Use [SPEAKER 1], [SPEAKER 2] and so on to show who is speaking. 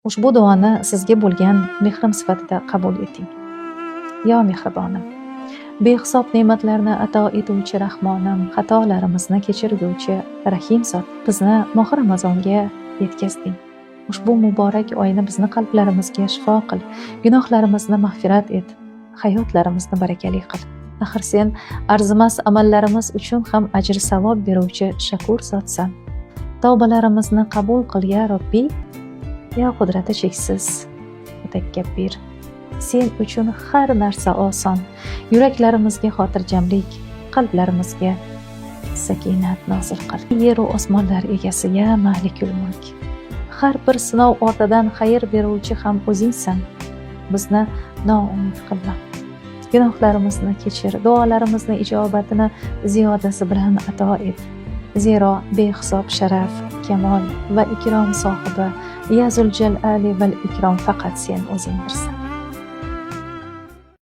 [SPEAKER 1] Ushbu duoni sizga bo'lgan mehrim sifatida qabul eting. Yo mehribonim, behisob ne'matlarni ato etuvchi Rahmonim, xatolarimizni kechirguvchi Rahim zot, bizni moh Ramazonga yetkazding. Ushbu muborak oyni bizni qalblarimizga shifo qil, gunohlarimizni mag'firat et, hayotlarimizni barakali qil. Axir sen arzimas amallarimiz uchun ham ajr savob beruvchi shakur zotsan. Tavbalarimizni qabul qil ya Robbiy, ya qudrati cheksiz mutakabbir. Sen uchun har narsa oson. Yuraklarimizga xotirjamlik, qalblarimizga sakinat nozil qil. Yer va osmonlar egasi ya Malikul mulk. Har bir sinov ortidan xayr beruvchi ham o'zingsan. Bizni noumid qilma. Gunohlarimizni kechir, duolarimizni ijobatini ziyodasi bilan ato et. Zero behisob sharaf, kamol va ikrom sohibi ya Zul Jalali val Ikrom faqat sen o'zingdirsan.